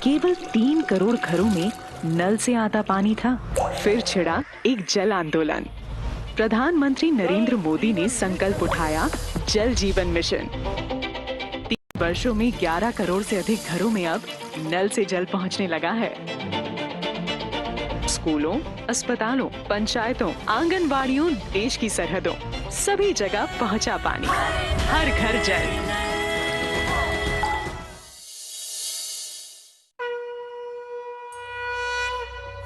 केवल 3 करोड़ घरों में नल से आता पानी था। फिर छिड़ा एक जल आंदोलन। प्रधानमंत्री नरेंद्र मोदी ने संकल्प उठाया जल जीवन मिशन। 3 वर्षों में 11 करोड़ से अधिक घरों में अब नल से जल पहुंचने लगा है। स्कूलों, अस्पतालों, पंचायतों, आंगनवाड़ियों, देश की सरहदों, सभी जगह पहुंचा पानी। हर घर जल।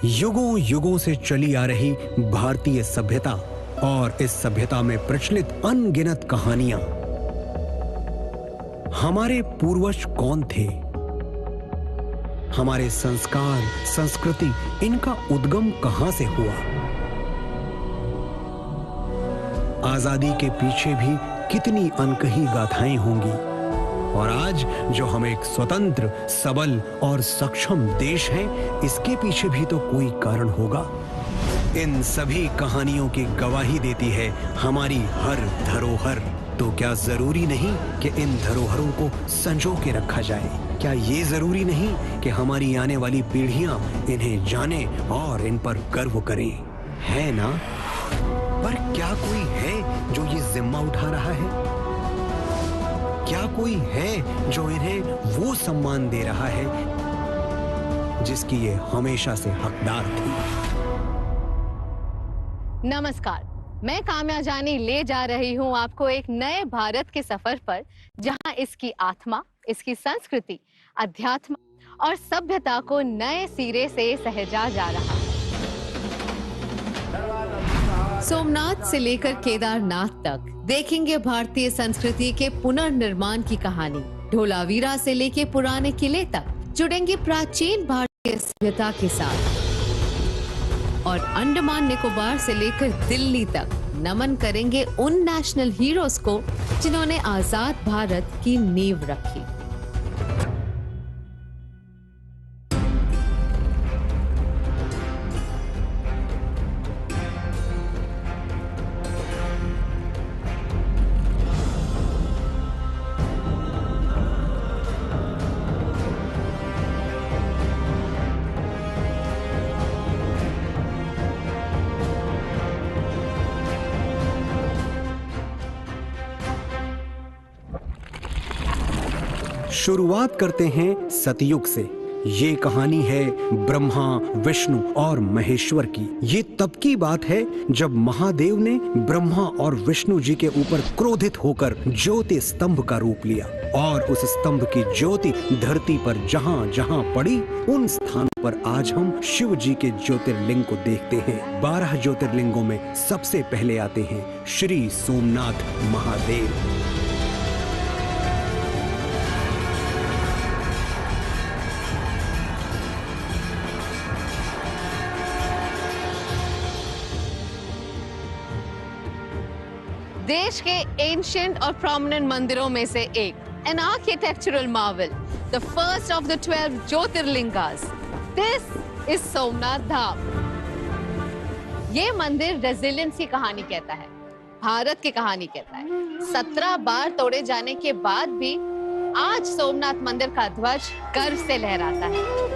युगों युगों से चली आ रही भारतीय सभ्यता और इस सभ्यता में प्रचलित अनगिनत कहानियां। हमारे पूर्वज कौन थे? हमारे संस्कार, संस्कृति, इनका उद्गम कहां से हुआ? आजादी के पीछे भी कितनी अनकही गाथाएं होंगी। और आज जो हम एक स्वतंत्र, सबल और सक्षम देश हैं, इसके पीछे भी तो कोई कारण होगा। इन सभी कहानियों की गवाही देती है हमारी हर धरोहर। तो क्या जरूरी नहीं कि इन धरोहरों को संजो के रखा जाए? क्या ये जरूरी नहीं कि हमारी आने वाली पीढ़ियां इन्हें जाने और इन पर गर्व करें? है ना? पर क्या कोई है जो ये जिम्मा उठा रहा है? क्या कोई है जो इन्हें वो सम्मान दे रहा है जिसकी ये हमेशा से हकदार थी? नमस्कार, मैं काम्या जानी ले जा रही हूं आपको एक नए भारत के सफर पर, जहां इसकी आत्मा, इसकी संस्कृति, अध्यात्म और सभ्यता को नए सिरे से सहेजा जा रहा है। सोमनाथ से लेकर केदारनाथ तक देखेंगे भारतीय संस्कृति के पुनर्निर्माण की कहानी। ढोलावीरा से लेकर पुराने किले तक जुड़ेंगे प्राचीन भारतीय सभ्यता के साथ। और अंडमान निकोबार से लेकर दिल्ली तक नमन करेंगे उन नेशनल हीरोज को जिन्होंने आजाद भारत की नींव रखी। शुरुआत करते हैं सतयुग से। ये कहानी है ब्रह्मा, विष्णु और महेश्वर की। ये तब की बात है जब महादेव ने ब्रह्मा और विष्णु जी के ऊपर क्रोधित होकर ज्योति स्तंभ का रूप लिया और उस स्तंभ की ज्योति धरती पर जहां जहां पड़ी, उन स्थानों पर आज हम शिव जी के ज्योतिर्लिंग को देखते हैं। 12 ज्योतिर्लिंगों में सबसे पहले आते हैं श्री सोमनाथ महादेव। देश के एंशिएंट और प्रोमिनेंट मंदिरों में से एक, an architectural marvel, the first of the 12 Jyotirlingas. This is Somnath धाम। ये मंदिर रेजिलियंस की कहानी कहता है, भारत की कहानी कहता है। 17 बार तोड़े जाने के बाद भी आज सोमनाथ मंदिर का ध्वज गर्व से लहराता है।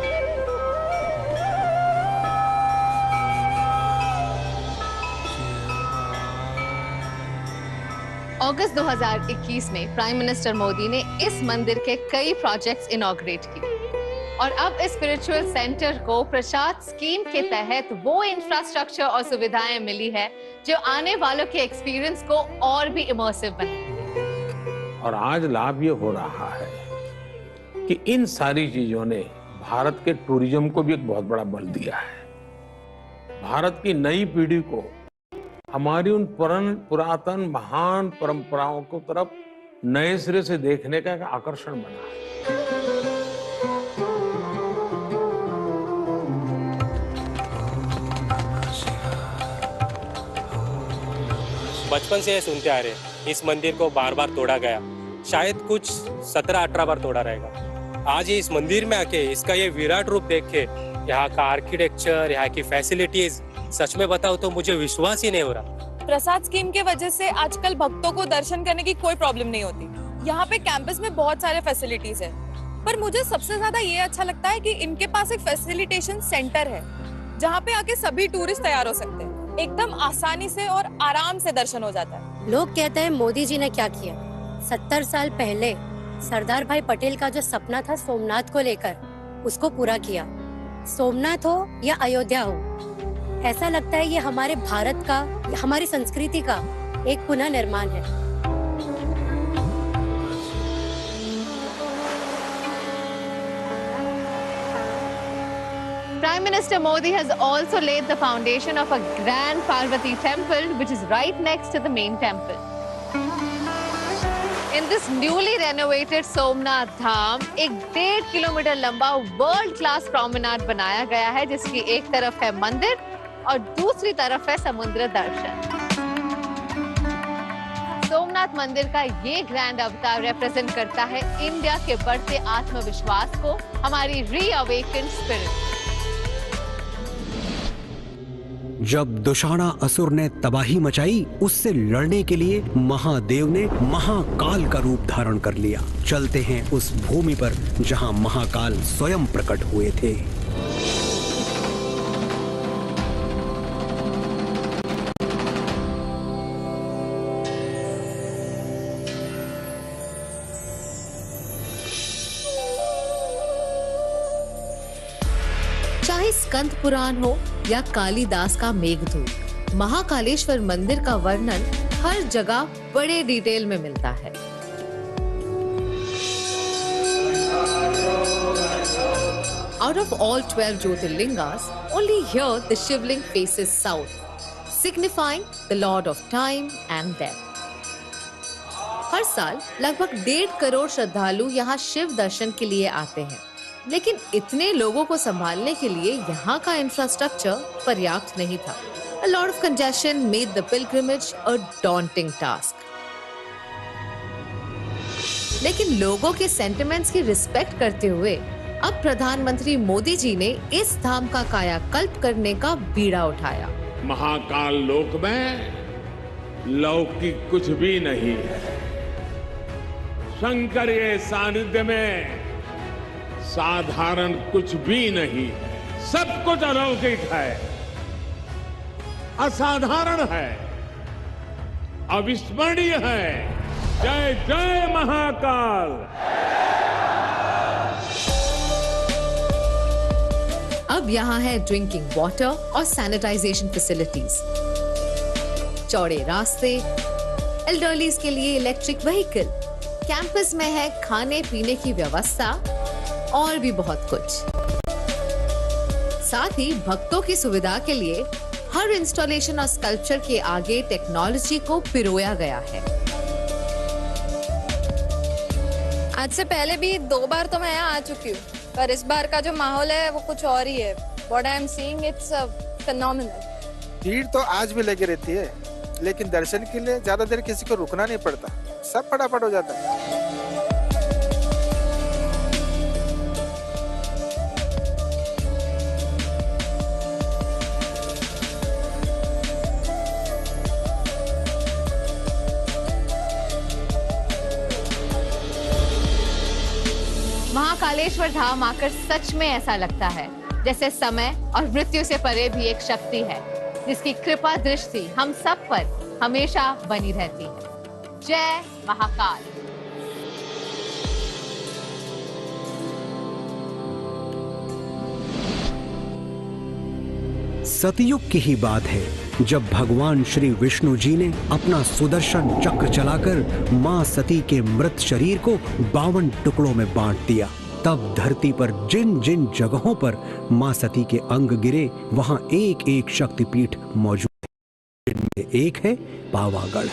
अगस्त 2021 में प्राइम मिनिस्टर मोदी ने इस मंदिर के कई प्रोजेक्ट्स इनॉग्रेट किए और अब इस स्पिरिचुअल सेंटर को प्रसाद स्कीम के तहत वो इंफ्रास्ट्रक्चर और सुविधाएं मिली है जो आने वालों के एक्सपीरियंस को और भी इमर्सिव बनाए। और आज लाभ ये हो रहा है कि इन सारी चीजों ने भारत के टूरिज्म को भी एक बहुत बड़ा बल दिया है। भारत की नई पीढ़ी को हमारी उन पुरातन महान परंपराओं को तरफ नए सिरे से देखने का एक आकर्षण बना है। बचपन से ये सुनते आ रहे हैं, इस मंदिर को बार बार तोड़ा गया, शायद कुछ 17-18 बार तोड़ा रहेगा। आज इस मंदिर में आके इसका ये विराट रूप देख के, यहाँ का आर्किटेक्चर, यहाँ की फैसिलिटीज, सच में बताऊं तो मुझे विश्वास ही नहीं हो रहा। प्रसाद स्कीम के वजह से आजकल भक्तों को दर्शन करने की कोई प्रॉब्लम नहीं होती। यहाँ पे कैंपस में बहुत सारे फैसिलिटीज है। पर मुझे सबसे ज्यादा ये अच्छा लगता है कि इनके पास एक फैसिलिटेशन सेंटर है जहाँ पे आके सभी टूरिस्ट तैयार हो सकते हैं। एकदम आसानी से और आराम से दर्शन हो जाता है। लोग कहते हैं मोदी जी ने क्या किया। 70 साल पहले सरदार भाई पटेल का जो सपना था सोमनाथ को लेकर, उसको पूरा किया। सोमनाथ हो या अयोध्या हो, ऐसा लगता है ये हमारे भारत का, हमारी संस्कृति का एक पुनः निर्माण है। Prime Minister Modi has also laid the foundation of a grand Parvati temple, which is right next to the main temple. In this newly renovated Somnath Dham, एक 1.5 किलोमीटर लंबा वर्ल्ड क्लास प्रोमेनाड बनाया गया है, जिसकी एक तरफ है मंदिर और दूसरी तरफ है समुद्र दर्शन। सोमनाथ मंदिर का ये ग्रैंड अवतार रिप्रेजेंट करता है इंडिया के बढ़ते आत्मविश्वास को, हमारी रीअवेकेंड स्पिरिट। जब दुशाणा असुर ने तबाही मचाई, उससे लड़ने के लिए महादेव ने महाकाल का रूप धारण कर लिया। चलते हैं उस भूमि पर जहां महाकाल स्वयं प्रकट हुए थे। चाहे स्कंद पुराण हो या कालिदास का मेघदूत, महाकालेश्वर मंदिर का वर्णन हर जगह बड़े डिटेल में मिलता है। Out of all 12 Jyotirlingas, only here the Shivling faces south, signifying the Lord of Time and Death. हर साल लगभग 1.5 करोड़ श्रद्धालु यहाँ शिव दर्शन के लिए आते हैं, लेकिन इतने लोगों को संभालने के लिए यहाँ का इंफ्रास्ट्रक्चर पर्याप्त नहीं था। A lot of congestion made the pilgrimage a daunting task. लेकिन लोगों के सेंटिमेंट्स की रिस्पेक्ट करते हुए अब प्रधानमंत्री मोदी जी ने इस धाम का कायाकल्प करने का बीड़ा उठाया। महाकाल लोक में लौकिक कुछ भी नहीं है। शंकर के सानिध्य में साधारण कुछ भी नहीं, सब कुछ अलौकिक है, असाधारण है, अविस्मरणीय है। जय जय महाकाल। अब यहाँ है ड्रिंकिंग वाटर और सैनिटाइजेशन फैसिलिटीज, चौड़े रास्ते, एल्डरलीज के लिए इलेक्ट्रिक व्हीकल, कैंपस में है खाने पीने की व्यवस्था और भी बहुत कुछ। साथ ही भक्तों की सुविधा के लिए हर इंस्टॉलेशन और स्कल्पचर के आगे टेक्नोलॉजी को पिरोया गया है। आज से पहले भी 2 बार तो मैं यहाँ आ चुकी हूँ, पर इस बार का जो माहौल है वो कुछ और ही है। What I am seeing, it's phenomenal. भीड़ तो आज भी लगी रहती है, लेकिन दर्शन के लिए ज्यादा देर किसी को रुकना नहीं पड़ता, सब फटाफट हो जाता है। महाकालेश्वर धाम आकर सच में ऐसा लगता है जैसे समय और मृत्यु से परे भी एक शक्ति है, जिसकी कृपा दृष्टि हम सब पर हमेशा बनी रहती है। जय महाकाल। सतयुग की ही बात है जब भगवान श्री विष्णु जी ने अपना सुदर्शन चक्र चलाकर मां सती के मृत शरीर को 52 टुकड़ों में बांट दिया। तब धरती पर जिन जिन जगहों पर मां सती के अंग गिरे, वहां एक एक शक्तिपीठ मौजूद है। इनमें एक है पावागढ़।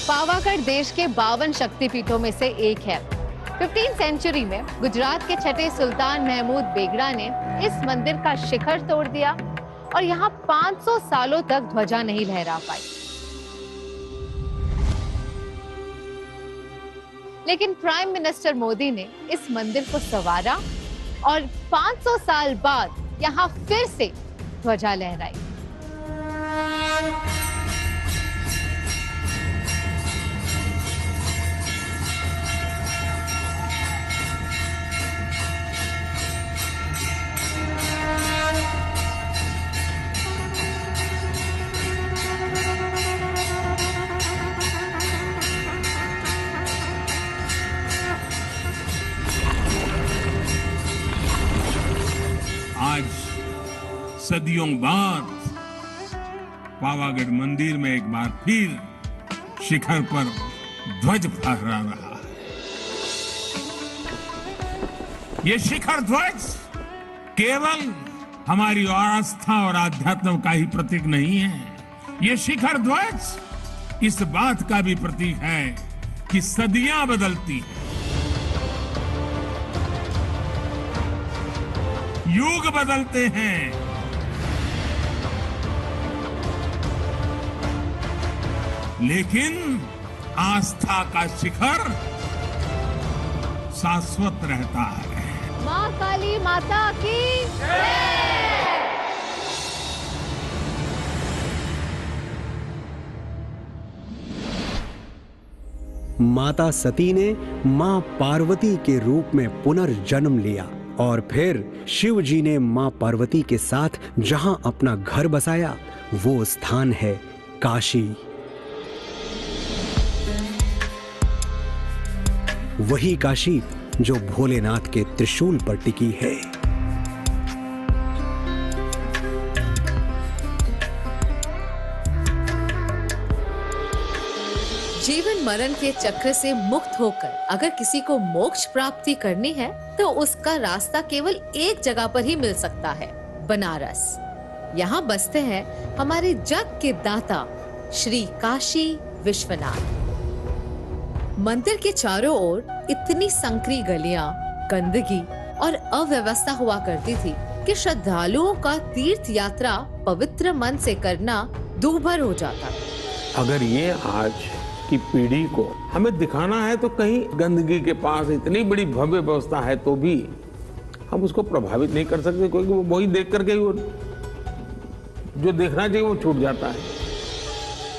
पावागढ़ देश के 52 शक्तिपीठों में से एक है। 15th सेंचुरी में गुजरात के छठे सुल्तान महमूद बेगड़ा ने इस मंदिर का शिखर तोड़ दिया और यहाँ 500 सालों तक ध्वजा नहीं लहरा पाई। लेकिन प्राइम मिनिस्टर मोदी ने इस मंदिर को संवारा और 500 साल बाद यहाँ फिर से ध्वजा लहराई। आज सदियों बाद पावागढ़ मंदिर में एक बार फिर शिखर पर ध्वज फहरा रहा है। ये शिखर ध्वज केवल हमारी आस्था और आध्यात्म का ही प्रतीक नहीं है। ये शिखर ध्वज इस बात का भी प्रतीक है कि सदियां बदलती हैं, युग बदलते हैं, लेकिन आस्था का शिखर शाश्वत रहता है। माँ काली माता की माता सती ने मां पार्वती के रूप में पुनर्जन्म लिया और फिर शिव जी ने मां पार्वती के साथ जहां अपना घर बसाया वो स्थान है काशी। वही काशी जो भोलेनाथ के त्रिशूल पर टिकी है। जीवन मरण के चक्र से मुक्त होकर अगर किसी को मोक्ष प्राप्ति करनी है तो उसका रास्ता केवल एक जगह पर ही मिल सकता है, बनारस। यहाँ बसते हैं हमारे जग के दाता श्री काशी विश्वनाथ। मंदिर के चारों ओर इतनी संकरी गलियां, गंदगी और अव्यवस्था हुआ करती थी कि श्रद्धालुओं का तीर्थ यात्रा पवित्र मन से करना दूभर हो जाता था। अगर ये आज की पीढ़ी को हमें दिखाना है तो कहीं गंदगी के पास इतनी बड़ी भव्य व्यवस्था है तो भी हम उसको प्रभावित नहीं कर सकते, क्योंकि वो वही देख करके वो जो देखना चाहिए वो छूट जाता है।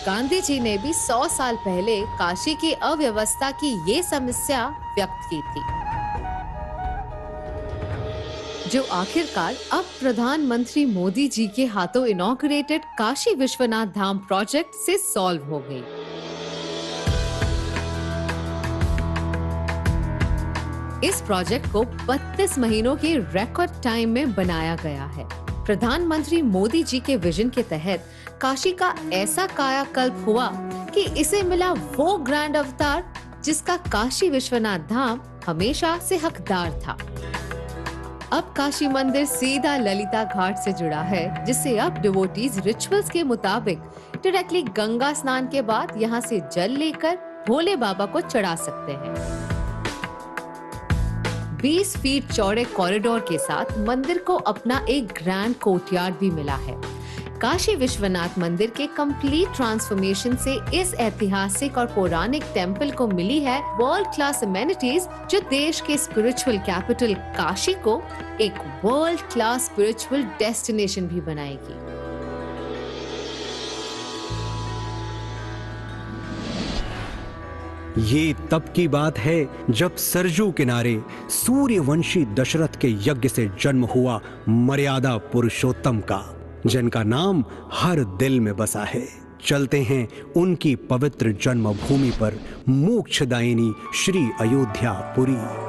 गांधी जी ने भी 100 साल पहले काशी की अव्यवस्था की ये समस्या व्यक्त की थी, जो आखिरकार अब प्रधानमंत्री मोदी जी के हाथों इनॉग्रेटेड काशी विश्वनाथ धाम प्रोजेक्ट से सॉल्व हो गई। इस प्रोजेक्ट को 32 महीनों के रिकॉर्ड टाइम में बनाया गया है। प्रधानमंत्री मोदी जी के विजन के तहत काशी का ऐसा कायाकल्प हुआ कि इसे मिला वो ग्रैंड अवतार जिसका काशी विश्वनाथ धाम हमेशा से हकदार था। अब काशी मंदिर सीधा ललिता घाट से जुड़ा है, जिससे अब डिवोटीज रिचुअल्स के मुताबिक डायरेक्टली गंगा स्नान के बाद यहाँ से जल लेकर भोले बाबा को चढ़ा सकते हैं। 20 फीट चौड़े कॉरिडोर के साथ मंदिर को अपना एक ग्रैंड कोर्टयार्ड भी मिला है। काशी विश्वनाथ मंदिर के कंप्लीट ट्रांसफॉर्मेशन से इस ऐतिहासिक और पौराणिक टेम्पल को मिली है वर्ल्ड क्लास अमेनिटीज, जो देश के स्पिरिचुअल कैपिटल काशी को एक वर्ल्ड क्लास स्पिरिचुअल डेस्टिनेशन भी बनाएगी। ये तब की बात है जब सरजू किनारे सूर्यवंशी दशरथ के यज्ञ से जन्म हुआ मर्यादा पुरुषोत्तम का, जिनका नाम हर दिल में बसा है। चलते हैं उनकी पवित्र जन्मभूमि पर, मोक्षदायिनी श्री अयोध्या पुरी।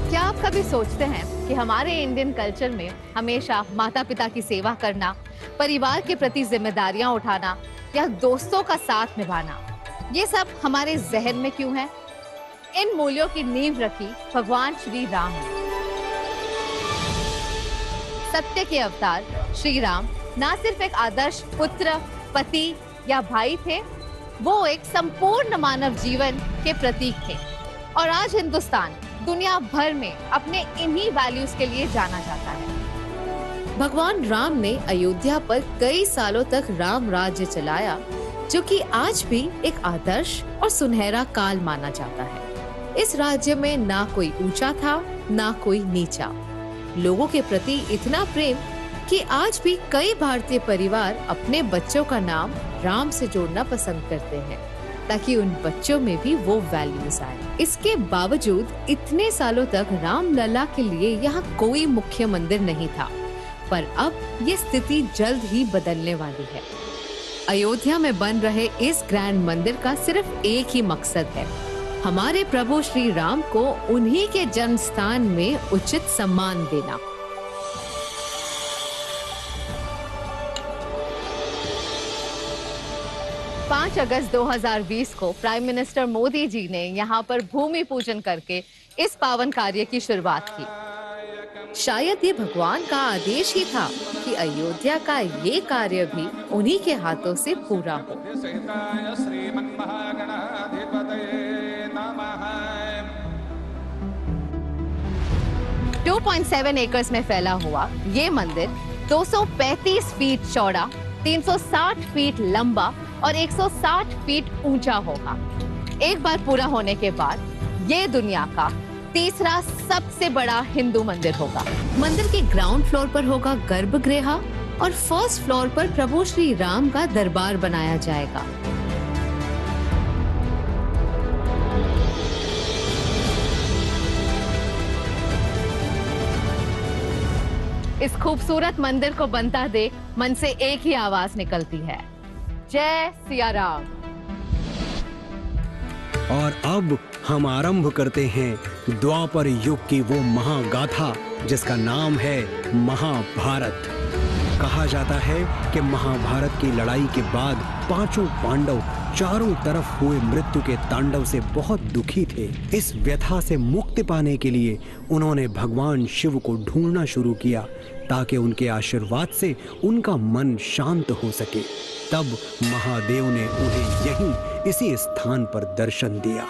क्या आप कभी सोचते हैं कि हमारे इंडियन कल्चर में हमेशा माता पिता की सेवा करना, परिवार के प्रति जिम्मेदारियां उठाना या दोस्तों का साथ निभाना, ये सब हमारे जहन में क्यों है? इन मूल्यों की नींव रखी भगवान श्री राम ने। सत्य के अवतार श्री राम ना सिर्फ एक आदर्श पुत्र, पति या भाई थे, वो एक संपूर्ण मानव जीवन के प्रतीक थे। और आज हिंदुस्तान दुनिया भर में अपने इन्हीं वैल्यूज के लिए जाना जाता है। भगवान राम ने अयोध्या पर कई सालों तक राम राज्य चलाया, जो कि आज भी एक आदर्श और सुनहरा काल माना जाता है। इस राज्य में ना कोई ऊंचा था, ना कोई नीचा। लोगों के प्रति इतना प्रेम कि आज भी कई भारतीय परिवार अपने बच्चों का नाम राम से जोड़ना पसंद करते हैं, ताकि उन बच्चों में भी वो वैल्यूज आए। इसके बावजूद इतने सालों तक रामलला के लिए यहाँ कोई मुख्य मंदिर नहीं था, पर अब ये स्थिति जल्द ही बदलने वाली है। अयोध्या में बन रहे इस ग्रैंड मंदिर का सिर्फ एक ही मकसद है, हमारे प्रभु श्री राम को उन्हीं के जन्म स्थान में उचित सम्मान देना। पाँच अगस्त 2020 को प्राइम मिनिस्टर मोदी जी ने यहाँ पर भूमि पूजन करके इस पावन कार्य की शुरुआत की। शायद ये भगवान का आदेश ही था कि अयोध्या का ये कार्य भी उन्हीं के हाथों से पूरा हो। 2.7 एकर्स में फैला हुआ ये मंदिर 235 फीट चौड़ा, 360 फीट लंबा और 160 फीट ऊंचा होगा। एक बार पूरा होने के बाद ये दुनिया का तीसरा सबसे बड़ा हिंदू मंदिर होगा। मंदिर के ग्राउंड फ्लोर पर होगा गर्भगृह और फर्स्ट फ्लोर पर प्रभु श्री राम का दरबार बनाया जाएगा। इस खूबसूरत मंदिर को बनता देख मन से एक ही आवाज निकलती है, जय सिया राम। और अब हम आरंभ करते हैं द्वापर युग की वो महागाथा जिसका नाम है महाभारत। कहा जाता है कि महाभारत की लड़ाई के बाद पांचों पांडव चारों तरफ हुए मृत्यु के तांडव से बहुत दुखी थे। इस व्यथा से मुक्ति पाने के लिए उन्होंने भगवान शिव को ढूंढना शुरू किया ताकि उनके आशीर्वाद से उनका मन शांत हो सके। तब महादेव ने उन्हें यहीं इसी स्थान पर दर्शन दिया।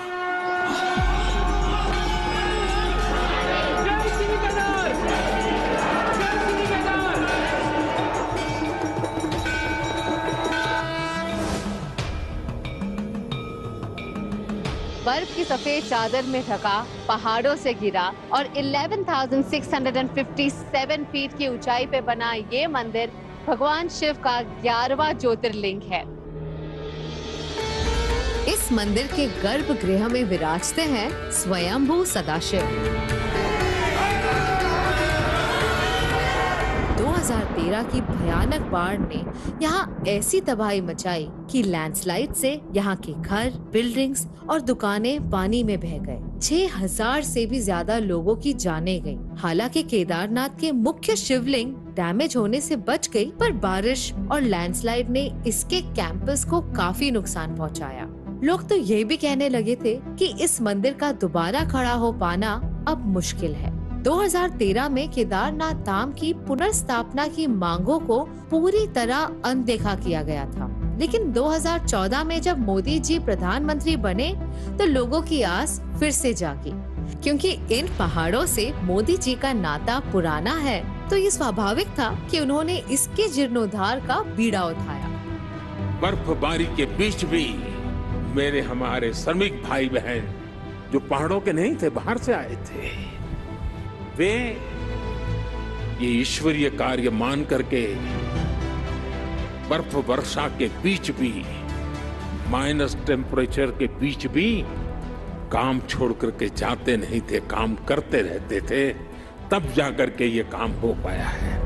बर्फ की सफेद चादर में ढका, पहाड़ों से घिरा और 11,657 फीट की ऊंचाई पे बना ये मंदिर भगवान शिव का 11वां ज्योतिर्लिंग है। इस मंदिर के गर्भगृह में विराजते हैं स्वयंभू सदाशिव। 2013 की भयानक बाढ़ ने यहाँ ऐसी तबाही मचाई कि लैंडस्लाइड से यहाँ के घर, बिल्डिंग्स और दुकानें पानी में बह गए। 6,000 से भी ज्यादा लोगों की जानें गई। हालांकि केदारनाथ के मुख्य शिवलिंग डैमेज होने से बच गई, पर बारिश और लैंडस्लाइड ने इसके कैंपस को काफी नुकसान पहुँचाया। लोग तो ये भी कहने लगे थे कि इस मंदिर का दोबारा खड़ा हो पाना अब मुश्किल है। 2013 में केदारनाथ धाम की पुनर्स्थापना की मांगों को पूरी तरह अनदेखा किया गया था, लेकिन 2014 में जब मोदी जी प्रधानमंत्री बने तो लोगों की आस फिर से जागी, क्योंकि इन पहाड़ों से मोदी जी का नाता पुराना है, तो ये स्वाभाविक था कि उन्होंने इसके जीर्णोद्धार का बीड़ा उठाया। बर्फबारी के बीच भी मेरे हमारे श्रमिक भाई बहन जो पहाड़ों के नहीं थे, बाहर से आए थे, वे ये ईश्वरीय कार्य मान करके बर्फ वर्षा के बीच भी, माइनस टेम्परेचर के बीच भी काम छोड़ करके जाते नहीं थे, काम करते रहते थे। तब जाकर के ये काम हो पाया है।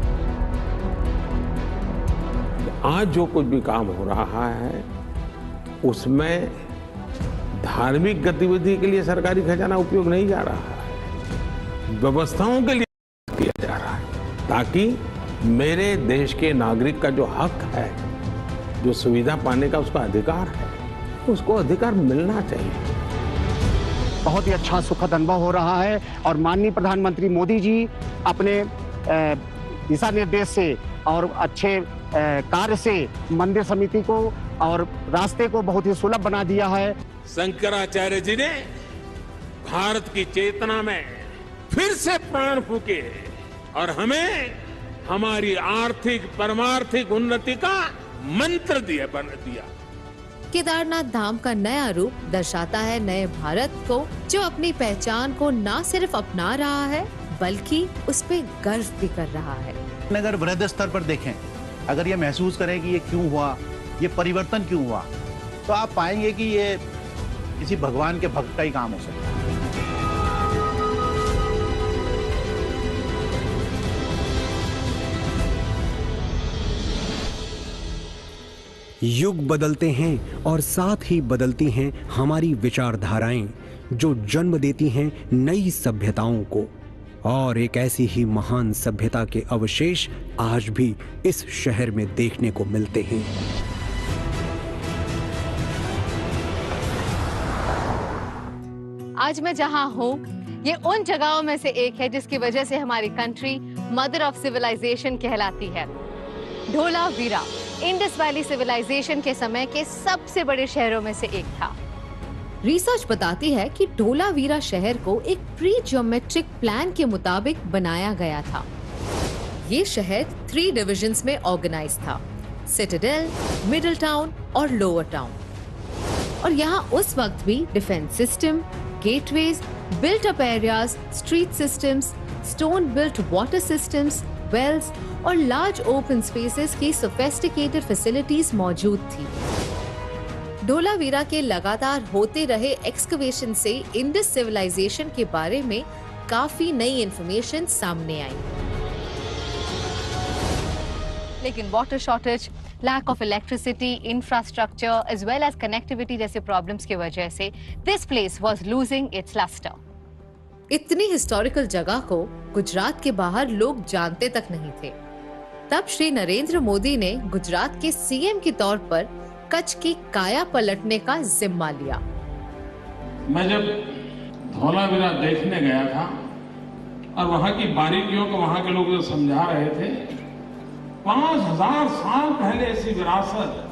आज जो कुछ भी काम हो रहा है उसमें धार्मिक गतिविधि के लिए सरकारी खजाना उपयोग नहीं जा रहा है, व्यवस्थाओं के लिए किया जा रहा है, ताकि मेरे देश के नागरिक का जो हक है, जो सुविधा पाने का उसका अधिकार है, उसको अधिकार मिलना चाहिए। बहुत ही अच्छा सुखद अनुभव हो रहा है और माननीय प्रधानमंत्री मोदी जी अपने दिशा निर्देश से और अच्छे कार्य से मंदिर समिति को और रास्ते को बहुत ही सुलभ बना दिया है। शंकराचार्य जी ने भारत की चेतना में फिर से प्राण फूके और हमें हमारी आर्थिक परमार्थिक उन्नति का मंत्र दिया। केदारनाथ धाम का नया रूप दर्शाता है नए भारत को, जो अपनी पहचान को न सिर्फ अपना रहा है बल्कि उस पे गर्व भी कर रहा है। अगर वृहद स्तर पर देखें, अगर ये महसूस करें कि ये क्यों हुआ, ये परिवर्तन क्यों हुआ, तो आप पाएंगे कि ये किसी भगवान के भक्त का ही काम हो सकता है। युग बदलते हैं और साथ ही बदलती हैं हमारी विचारधाराएं, जो जन्म देती हैं नई सभ्यताओं को। और एक ऐसी ही महान सभ्यता के अवशेष आज भी इस शहर में देखने को मिलते हैं। आज मैं जहां हूं, ये उन जगहों में से एक है जिसकी वजह से हमारी कंट्री मदर ऑफ सिविलाइजेशन कहलाती है। धोलावीरा इंडस वैली सिविलाइजेशन के समय के सबसे बड़े शहरों में से एक था। रिसर्च बताती है कि धोलावीरा शहर को एक प्री ज्योमेट्रिक प्लान के मुताबिक बनाया गया था। ये शहर 3 डिविजन्स में ऑर्गेनाइज था: सिटाडेल, मिडिल टाउन और लोअर टाउन। और यहाँ उस वक्त भी defence system, gateways, built up areas, street systems, stone built water systems, wells और लार्ज ओपन स्पेसेस की सोफिस्टिकेटेड फैसिलिटीज मौजूद थी। धोलावीरा के लगातार होते रहे एक्सकवेशन से इंडस सिविलाइजेशन के बारे में काफी नई इंफॉर्मेशन सामने आई। लेकिन water shortage, lack of electricity, infrastructure as well as connectivity जैसे प्रॉब्लम्स की वजह से this place was losing its lustre. इतनी हिस्टोरिकल जगह को गुजरात के बाहर लोग जानते तक नहीं थे। तब श्री नरेंद्र मोदी ने गुजरात के सीएम के तौर पर कच्छ की काया पलटने का जिम्मा लिया। मैं जब धौलावीरा देखने गया था और वहां की बारीकियों को वहां के लोग जो समझा रहे थे, 5000 साल पहले ऐसी विरासत,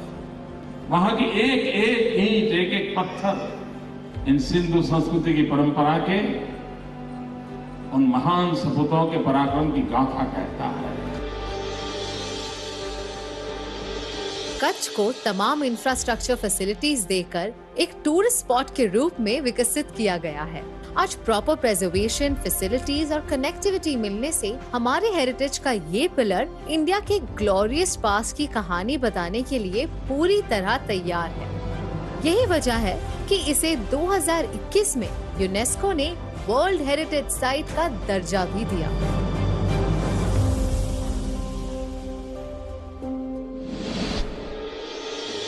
वहां की एक एक ईंट, एक एक पत्थर इन सिंधु संस्कृति की परंपरा के उन महान सपूतों के पराक्रम की गाथा कहता है। कच्छ को तमाम इंफ्रास्ट्रक्चर फैसिलिटीज देकर एक टूरिस्ट स्पॉट के रूप में विकसित किया गया है। आज प्रॉपर प्रिजर्वेशन, फैसिलिटीज और कनेक्टिविटी मिलने से हमारे हेरिटेज का ये पिलर इंडिया के ग्लोरियस पास्ट की कहानी बताने के लिए पूरी तरह तैयार है। यही वजह है कि इसे 2021 में यूनेस्को ने वर्ल्ड हेरिटेज साइट का दर्जा भी दिया।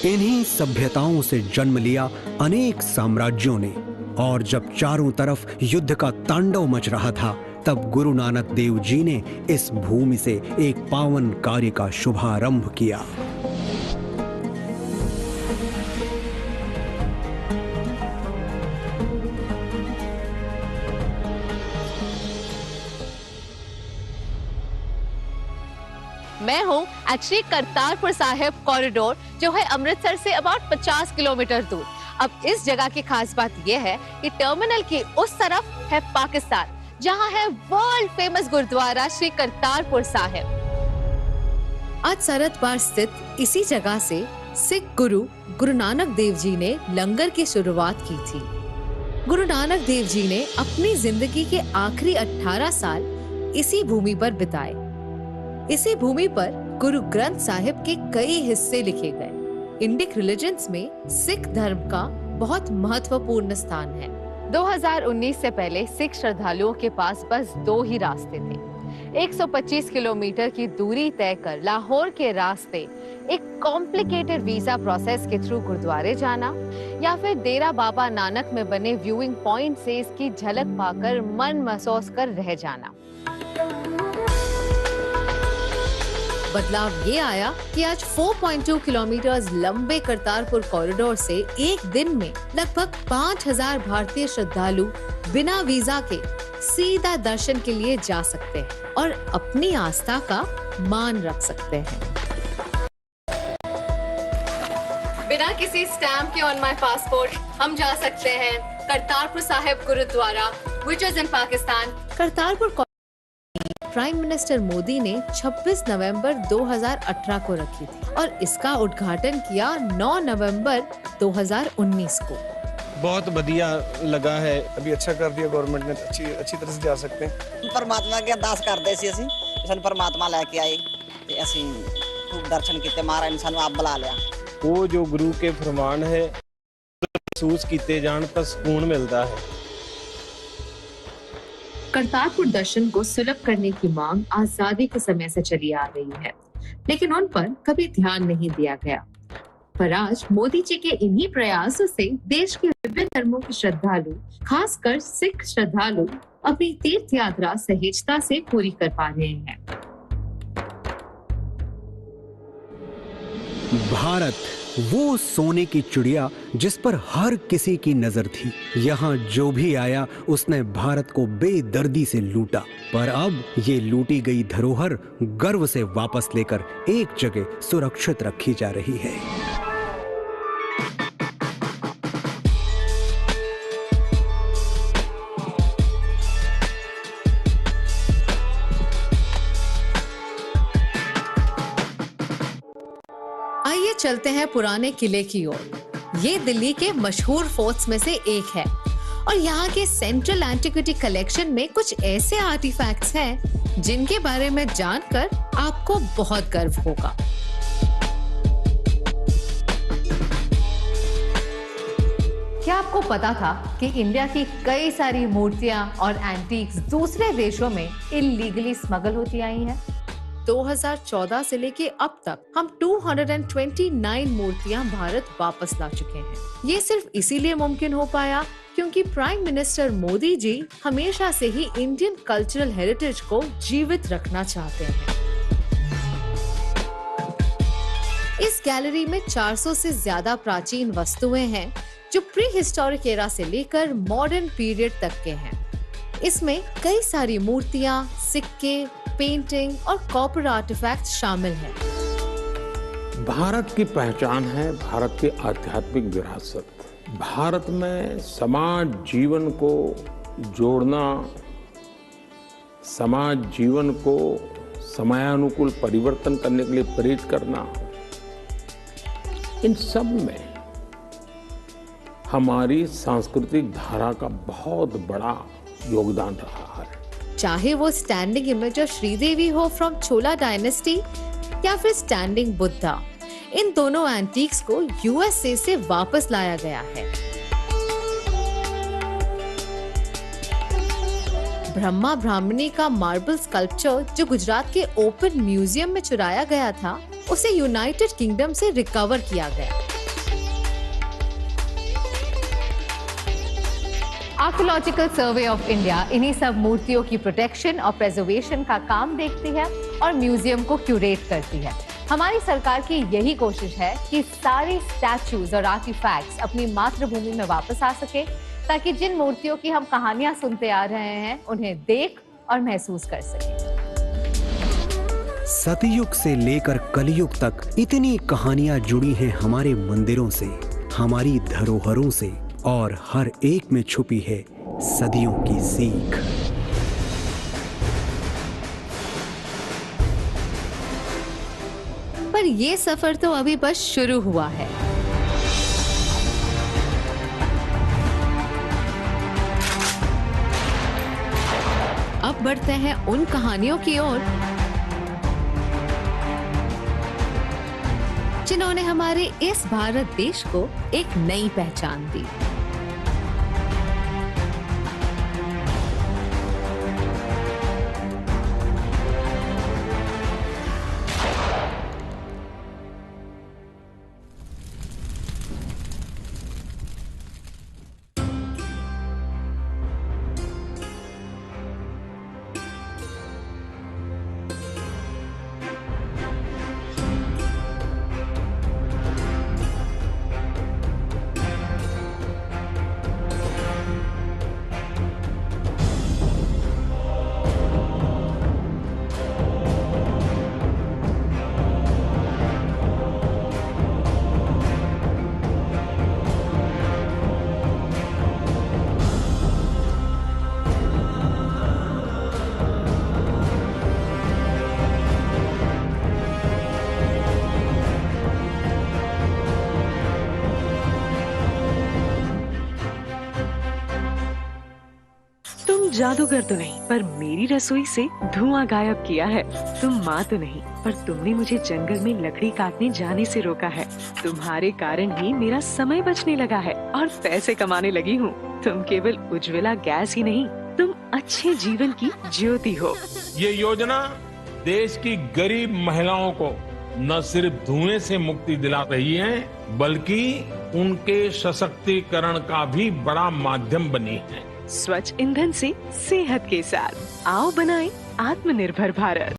इन्हीं सभ्यताओं से जन्म लिया अनेक साम्राज्यों ने, और जब चारों तरफ युद्ध का तांडव मच रहा था, तब गुरु नानक देव जी ने इस भूमि से एक पावन कार्य का शुभारंभ किया। मैं हूँ एक्चुअली करतारपुर साहिब कॉरिडोर, जो है अमृतसर से अबाउट 50 किलोमीटर दूर। अब इस जगह की खास बात यह है कि टर्मिनल की उस तरफ है पाकिस्तान, जहाँ है वर्ल्ड फेमस गुरुद्वारा श्री करतारपुर साहिब। आज सरहद पार स्थित इसी जगह से सिख गुरु नानक देव जी ने लंगर की शुरुआत की थी। गुरु नानक देव जी ने अपनी जिंदगी के आखिरी 18 साल इसी भूमि पर बिताए। इसी भूमि पर गुरु ग्रंथ साहिब के कई हिस्से लिखे गए। इंडिक रिलीजन्स में सिख धर्म का बहुत महत्वपूर्ण स्थान है। 2019 से पहले सिख श्रद्धालुओं के पास बस 2 ही रास्ते थे। 125 किलोमीटर की दूरी तय कर लाहौर के रास्ते एक कॉम्प्लिकेटेड वीजा प्रोसेस के थ्रू गुरुद्वारे जाना, या फिर डेरा बाबा नानक में बने व्यूइंग पॉइंट से इसकी झलक पाकर मन महसूस कर रह जाना। बदलाव ये आया कि आज 4.2 किलोमीटर लंबे करतारपुर कॉरिडोर से एक दिन में लगभग 5000 भारतीय श्रद्धालु बिना वीजा के सीधा दर्शन के लिए जा सकते हैं और अपनी आस्था का मान रख सकते हैं। बिना किसी स्टैम्प के ऑन माय पासपोर्ट हम जा सकते हैं Kartarpur Sahib Gurdwara, which is in Pakistan. Kartarpur prime minister Modi ने 26 नवंबर 2018 को रखी थी और इसका उद्घाटन किया 9 नवंबर 2019 को। बहुत बढ़िया लगा है, अभी अच्छा कर दिया गवर्नमेंट ने, अच्छी तरह से जा सकते हैं। परमात्मा की अरदास करते सी ਅਸੀਂ ਸਾਨੂੰ परमात्मा लेके आए ਤੇ ਅਸੀਂ खूब दर्शन ਕੀਤੇ, ਮਹਾਰਾਜ ਨੇ ਸਾਨੂੰ ਆਪ ਬੁਲਾ ਲਿਆ। वो जो गुरु के फरमान है महसूस किए जान तो सुकून मिलता है। करतारपुर दर्शन को सुलभ करने की मांग आजादी के समय से चली आ रही है, लेकिन उन पर कभी ध्यान नहीं दिया गया। पर आज मोदी जी के इन्हीं प्रयासों से देश के विभिन्न धर्मों के श्रद्धालु, खासकर सिख श्रद्धालु, अपनी तीर्थ यात्रा सहजता से पूरी कर पा रहे हैं। भारत वो सोने की चिड़िया जिस पर हर किसी की नजर थी। यहाँ जो भी आया उसने भारत को बेदर्दी से लूटा, पर अब ये लूटी गई धरोहर गर्व से वापस लेकर एक जगह सुरक्षित रखी जा रही है। आइए चलते हैं पुराने किले की ओर। ये दिल्ली के मशहूर फोर्ट्स में से एक है और यहाँ के सेंट्रल एंटिक्विटी कलेक्शन में कुछ ऐसे आर्टिफैक्ट्स हैं जिनके बारे में जानकर आपको बहुत गर्व होगा। क्या आपको पता था कि इंडिया की कई सारी मूर्तियां और एंटीक्स दूसरे देशों में इलीगली स्मगल होती आई हैं? 2014 से लेके अब तक हम 229 मूर्तियां भारत वापस ला चुके हैं। ये सिर्फ इसीलिए मुमकिन हो पाया क्योंकि प्राइम मिनिस्टर मोदी जी हमेशा से ही इंडियन कल्चरल हेरिटेज को जीवित रखना चाहते हैं। इस गैलरी में 400 से ज्यादा प्राचीन वस्तुएं हैं जो प्री हिस्टोरिक एरा से लेकर मॉडर्न पीरियड तक के हैं। इसमें कई सारी मूर्तियां, सिक्के, पेंटिंग और कॉपर आर्टिफैक्ट्स शामिल हैं। भारत की पहचान है भारत की आध्यात्मिक विरासत। भारत में समाज जीवन को जोड़ना, समाज जीवन को समयानुकूल परिवर्तन करने के लिए प्रेरित करना, इन सब में हमारी सांस्कृतिक धारा का बहुत बड़ा योगदान रहा है। चाहे वो स्टैंडिंग इमेज ऑफ श्रीदेवी हो फ्रॉम चोला डायनेस्टी या फिर स्टैंडिंग बुद्धा, इन दोनों एंटीक्स को यूएसए से वापस लाया गया है। ब्रह्मा ब्राह्मणी का मार्बल स्कल्पचर जो गुजरात के ओपन म्यूजियम में चुराया गया था, उसे यूनाइटेड किंगडम से रिकवर किया गया। आर्कियोलॉजिकल सर्वे ऑफ इंडिया इन्हीं सब मूर्तियों की प्रोटेक्शन और प्रिजर्वेशन का काम देखती है और म्यूजियम को क्यूरेट करती है। हमारी सरकार की यही कोशिश है कि सारी स्टैचूज और आर्टिफैक्ट्स अपनी मातृभूमि में वापस आ सके, ताकि जिन मूर्तियों की हम कहानियां सुनते आ रहे हैं उन्हें देख और महसूस कर सकें। सतयुग से लेकर कलयुग तक इतनी कहानियां जुड़ी हैं हमारे मंदिरों से, हमारी धरोहरों से, और हर एक में छुपी है सदियों की सीख। पर ये सफर तो अभी बस शुरू हुआ है। अब बढ़ते हैं उन कहानियों की ओर जिन्होंने हमारे इस भारत देश को एक नई पहचान दी। जादूगर तो नहीं, पर मेरी रसोई से धुआं गायब किया है। तुम माँ तो नहीं, पर तुमने मुझे जंगल में लकड़ी काटने जाने से रोका है। तुम्हारे कारण ही मेरा समय बचने लगा है और पैसे कमाने लगी हूँ। तुम केवल उज्ज्वला गैस ही नहीं, तुम अच्छे जीवन की ज्योति हो। ये योजना देश की गरीब महिलाओं को न सिर्फ धुएं से मुक्ति दिला रही है, बल्कि उनके सशक्तिकरण का भी बड़ा माध्यम बनी है। स्वच्छ ईंधन से सेहत के साथ आओ बनाएं आत्मनिर्भर भारत।